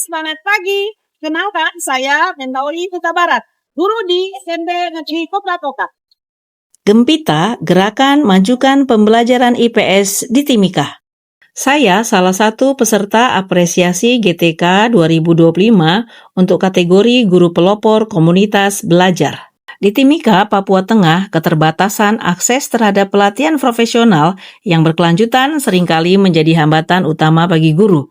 selamat pagi. Kenalkan, saya Mendauri Huta Barat, guru di SMP Negeri Kopra Toka. Gempita, Gerakan Majukan Pembelajaran IPS di Timika. Saya salah satu peserta apresiasi GTK 2025 untuk kategori guru pelopor komunitas belajar. Di Timika, Papua Tengah, keterbatasan akses terhadap pelatihan profesional yang berkelanjutan seringkali menjadi hambatan utama bagi guru.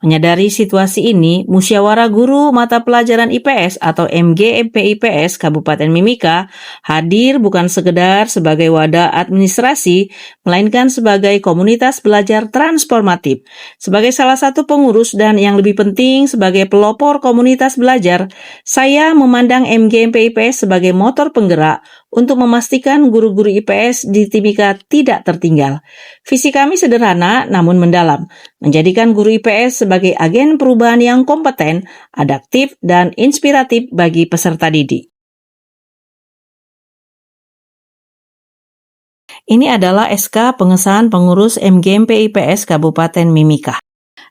Menyadari situasi ini, Musyawarah Guru Mata Pelajaran IPS atau MGMP IPS Kabupaten Mimika hadir bukan sekedar sebagai wadah administrasi, melainkan sebagai komunitas belajar transformatif. Sebagai salah satu pengurus dan yang lebih penting sebagai pelopor komunitas belajar, saya memandang MGMP IPS sebagai motor penggerak untuk memastikan guru-guru IPS di Timika tidak tertinggal. Visi kami sederhana namun mendalam, menjadikan guru IPS sebagai agen perubahan yang kompeten, adaptif, dan inspiratif bagi peserta didik. Ini adalah SK pengesahan pengurus MGMP IPS Kabupaten Mimika.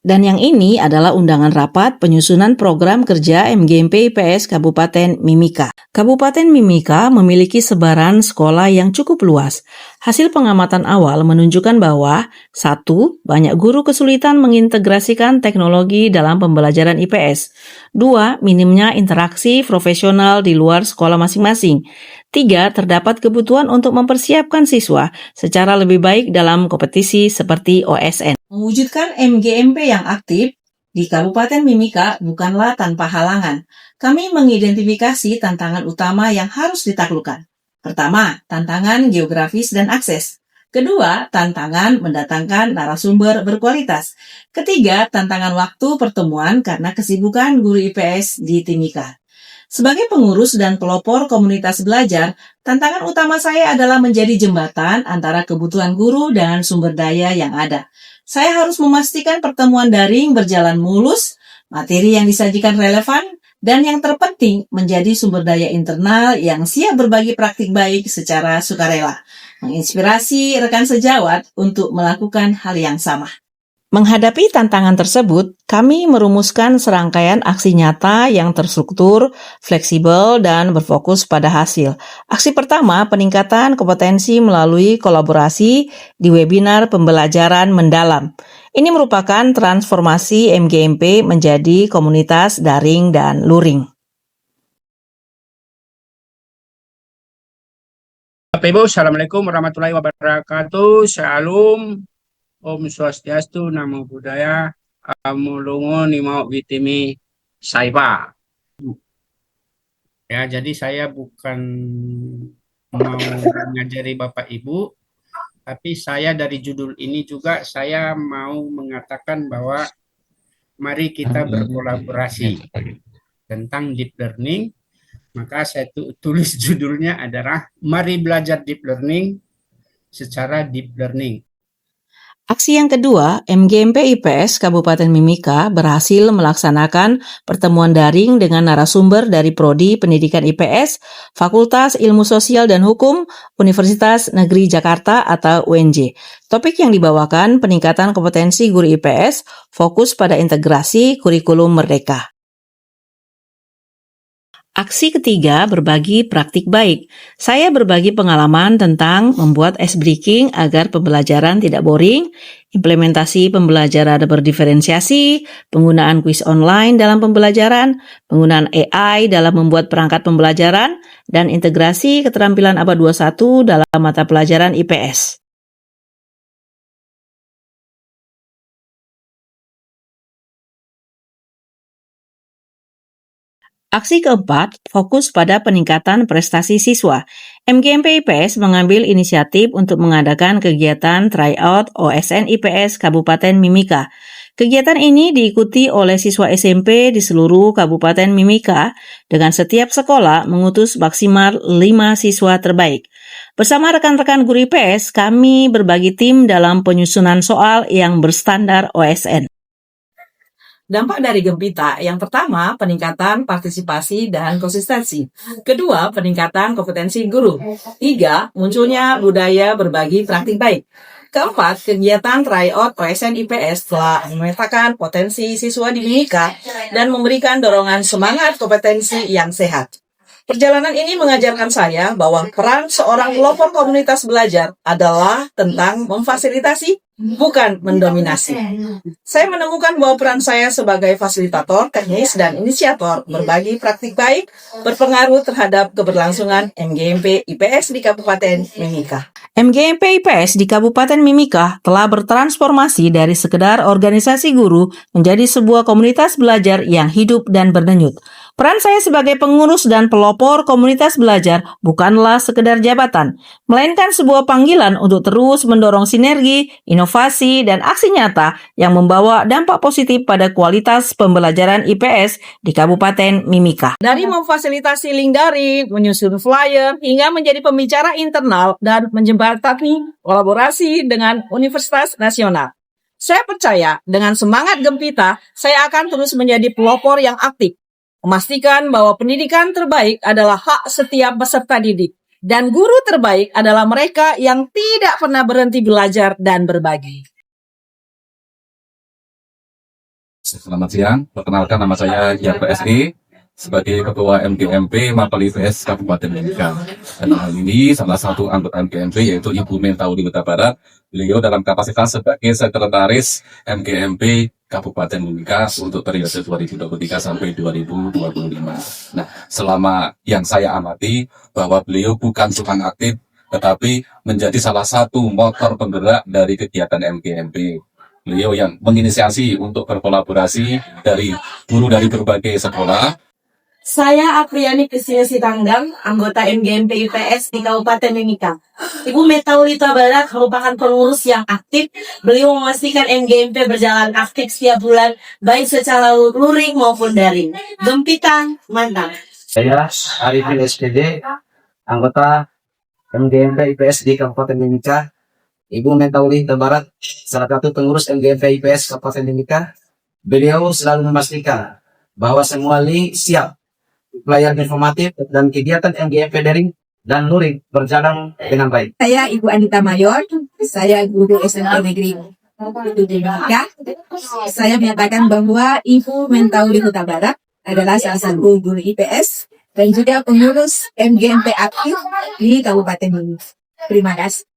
Dan yang ini adalah undangan rapat penyusunan program kerja MGMP IPS Kabupaten Mimika. Kabupaten Mimika memiliki sebaran sekolah yang cukup luas. Hasil pengamatan awal menunjukkan bahwa 1. Banyak guru kesulitan mengintegrasikan teknologi dalam pembelajaran IPS. 2. Minimnya interaksi profesional di luar sekolah masing-masing. 3. Terdapat kebutuhan untuk mempersiapkan siswa secara lebih baik dalam kompetisi seperti OSN. Mewujudkan MGMP yang aktif di Kabupaten Mimika bukanlah tanpa halangan. Kami mengidentifikasi tantangan utama yang harus ditaklukkan. Pertama, tantangan geografis dan akses. Kedua, tantangan mendatangkan narasumber berkualitas. Ketiga, tantangan waktu pertemuan karena kesibukan guru IPS di Timika. Sebagai pengurus dan pelopor komunitas belajar, tantangan utama saya adalah menjadi jembatan antara kebutuhan guru dan sumber daya yang ada. Saya harus memastikan pertemuan daring berjalan mulus, materi yang disajikan relevan, dan yang terpenting menjadi sumber daya internal yang siap berbagi praktik baik secara sukarela, menginspirasi rekan sejawat untuk melakukan hal yang sama. Menghadapi tantangan tersebut, kami merumuskan serangkaian aksi nyata yang terstruktur, fleksibel, dan berfokus pada hasil. Aksi pertama, peningkatan kompetensi melalui kolaborasi di webinar pembelajaran mendalam. Ini merupakan transformasi MGMP menjadi komunitas daring dan luring. Bapak Ibu, Assalamualaikum warahmatullahi wabarakatuh. Shalom. Om Swastiastu, Namo Buddhaya, Mulungo Nimo Witimi Saiba. Ya, jadi saya bukan mau mengajari Bapak Ibu, tapi saya dari judul ini juga saya mau mengatakan bahwa mari kita berkolaborasi tentang deep learning. Maka saya tulis judulnya adalah Mari Belajar Deep Learning secara Deep Learning. Aksi yang kedua, MGMP IPS Kabupaten Mimika berhasil melaksanakan pertemuan daring dengan narasumber dari Prodi Pendidikan IPS, Fakultas Ilmu Sosial dan Hukum, Universitas Negeri Jakarta atau UNJ. Topik yang dibawakan peningkatan kompetensi guru IPS, fokus pada integrasi kurikulum merdeka. Aksi ketiga, berbagi praktik baik. Saya berbagi pengalaman tentang membuat ice breaking agar pembelajaran tidak boring, implementasi pembelajaran berdiferensiasi, penggunaan kuis online dalam pembelajaran, penggunaan AI dalam membuat perangkat pembelajaran, dan integrasi keterampilan abad 21 dalam mata pelajaran IPS. Aksi keempat, fokus pada peningkatan prestasi siswa. MGMP IPS mengambil inisiatif untuk mengadakan kegiatan tryout OSN IPS Kabupaten Mimika. Kegiatan ini diikuti oleh siswa SMP di seluruh Kabupaten Mimika dengan setiap sekolah mengutus maksimal 5 siswa terbaik. Bersama rekan-rekan guru IPS, kami berbagi tim dalam penyusunan soal yang berstandar OSN. Dampak dari Gempita, yang pertama, peningkatan partisipasi dan konsistensi. Kedua, peningkatan kompetensi guru. 3, munculnya budaya berbagi praktik baik. Keempat, kegiatan tryout OSN IPS telah memetakan potensi siswa di Mimika dan memberikan dorongan semangat kompetensi yang sehat. Perjalanan ini mengajarkan saya bahwa peran seorang pelopor komunitas belajar adalah tentang memfasilitasi, bukan mendominasi. Saya menemukan bahwa peran saya sebagai fasilitator, teknis, dan inisiator berbagi praktik baik berpengaruh terhadap keberlangsungan MGMP IPS di Kabupaten Mimika. MGMP IPS di Kabupaten Mimika telah bertransformasi dari sekedar organisasi guru menjadi sebuah komunitas belajar yang hidup dan berdenyut. Peran saya sebagai pengurus dan pelopor komunitas belajar bukanlah sekedar jabatan, melainkan sebuah panggilan untuk terus mendorong sinergi, inovasi, dan aksi nyata yang membawa dampak positif pada kualitas pembelajaran IPS di Kabupaten Mimika. Dari memfasilitasi link daring, menyusun flyer, hingga menjadi pembicara internal dan menjembatani kolaborasi dengan Universitas Nasional. Saya percaya dengan semangat gempita, saya akan terus menjadi pelopor yang aktif, memastikan bahwa pendidikan terbaik adalah hak setiap peserta didik, dan guru terbaik adalah mereka yang tidak pernah berhenti belajar dan berbagi. Selamat siang, perkenalkan nama saya Yarko SE sebagai Ketua MGMP Mapel IPS Kabupaten Mimika. Dan hal ini salah satu anggota MGMP yaitu Ibu Mentauli Huta Barat. Beliau dalam kapasitas sebagai Sekretaris MGMP Kabupaten Mimika untuk periode 2023 sampai 2025. Nah, selama yang saya amati bahwa beliau bukan cuma aktif, tetapi menjadi salah satu motor penggerak dari kegiatan MGMP. Beliau yang menginisiasi untuk berkolaborasi dari guru dari berbagai sekolah. Saya Apriani Kristina Sitanggang, anggota MGMP IPS di Kabupaten Mimika. Ibu Mentauli Huta Barat merupakan pengurus yang aktif. Beliau memastikan MGMP berjalan aktif setiap bulan, baik secara luring maupun daring. Gempitan, mantap. Saya Arifin SPD, anggota MGMP IPS di Kabupaten Mimika. Ibu Mentauli Huta Barat, salah satu pengurus MGMP IPS Kabupaten Mimika. Beliau selalu memastikan bahwa semua link siap, pelayanan informatif dan kegiatan MGMP daring dan luring berjalan dengan baik. Saya Ibu Anita Mayor, saya guru SMP Negeri Mimika. Saya menyatakan bahwa Ibu Mentauli Huta Barat adalah salah satu guru IPS dan juga pengurus MGMP aktif di Kabupaten Mimika. Terima kasih.